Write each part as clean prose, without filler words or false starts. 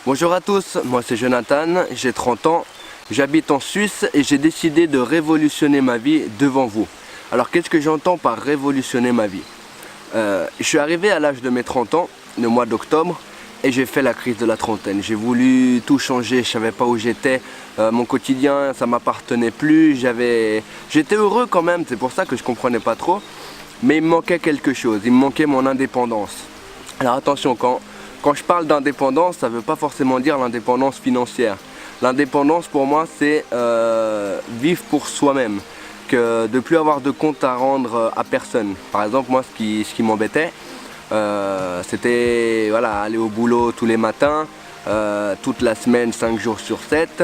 Bonjour à tous, moi c'est Jonathan, j'ai 30 ans, j'habite en Suisse et j'ai décidé de révolutionner ma vie devant vous. Alors qu'est-ce que j'entends par révolutionner ma vie? Je suis arrivé à l'âge de mes 30 ans, le mois d'octobre, et j'ai fait la crise de la trentaine. J'ai voulu tout changer, je ne savais pas où j'étais, mon quotidien ça m'appartenait plus, j'étais heureux quand même, c'est pour ça que je ne comprenais pas trop, mais il me manquait quelque chose, il me manquait mon indépendance. Alors attention, quand je parle d'indépendance, ça ne veut pas forcément dire l'indépendance financière. L'indépendance pour moi c'est vivre pour soi-même, que de ne plus avoir de compte à rendre à personne. Par exemple moi ce qui m'embêtait, c'était voilà, aller au boulot tous les matins, toute la semaine, 5 jours sur 7,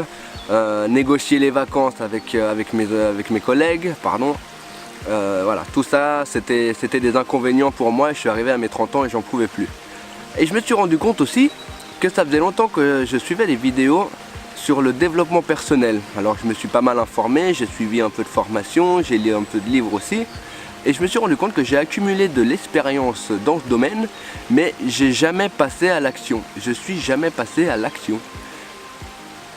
négocier les vacances avec mes collègues, pardon. Voilà, tout ça c'était des inconvénients pour moi. Je suis arrivé à mes 30 ans et j'en pouvais plus. Et je me suis rendu compte aussi que ça faisait longtemps que je suivais des vidéos sur le développement personnel. Alors je me suis pas mal informé, j'ai suivi un peu de formation, j'ai lu un peu de livres aussi. Et je me suis rendu compte que j'ai accumulé de l'expérience dans ce domaine, mais j'ai jamais passé à l'action. Je suis jamais passé à l'action.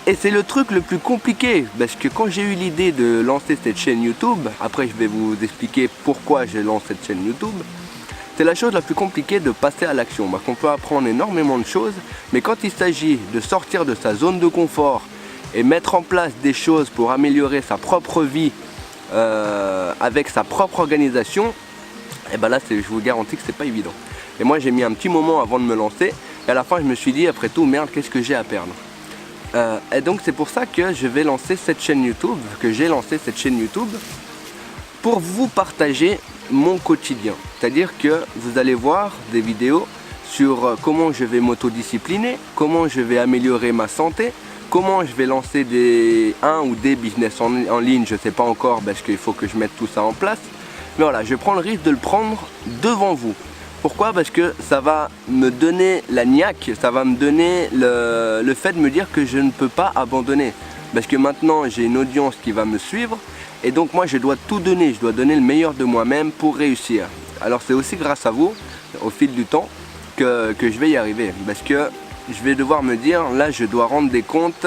Et c'est le truc le plus compliqué, parce que quand j'ai eu l'idée de lancer cette chaîne YouTube, après je vais vous expliquer pourquoi j'ai lancé cette chaîne YouTube, c'est la chose la plus compliquée de passer à l'action. Parce qu'on peut apprendre énormément de choses, mais quand il s'agit de sortir de sa zone de confort et mettre en place des choses pour améliorer sa propre vie avec sa propre organisation, et ben là je vous garantis que c'est pas évident. Et moi j'ai mis un petit moment avant de me lancer, et à la fin je me suis dit après tout, merde, qu'est-ce que j'ai à perdre? Et donc c'est pour ça que je vais lancer cette chaîne YouTube, pour vous partager mon quotidien. C'est-à-dire que vous allez voir des vidéos sur comment je vais m'autodiscipliner, comment je vais améliorer ma santé, comment je vais lancer un ou des business en ligne, je ne sais pas encore parce qu'il faut que je mette tout ça en place. Mais voilà, je prends le risque de le prendre devant vous. Pourquoi? Parce que ça va me donner la niaque, ça va me donner le fait de me dire que je ne peux pas abandonner. Parce que maintenant j'ai une audience qui va me suivre et donc moi je dois tout donner, je dois donner le meilleur de moi-même pour réussir. Alors c'est aussi grâce à vous, au fil du temps, que je vais y arriver. Parce que je vais devoir me dire, là je dois rendre des comptes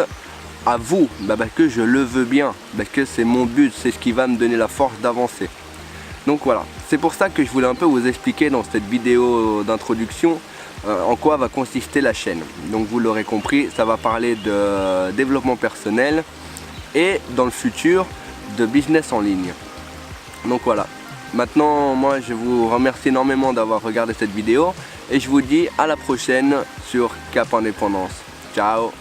à vous, parce que je le veux bien, parce que c'est mon but, c'est ce qui va me donner la force d'avancer. Donc voilà, c'est pour ça que je voulais un peu vous expliquer dans cette vidéo d'introduction en quoi va consister la chaîne. Donc vous l'aurez compris, ça va parler de développement personnel et dans le futur de business en ligne. Donc voilà, maintenant moi je vous remercie énormément d'avoir regardé cette vidéo et je vous dis à la prochaine sur Cap Indépendance. Ciao.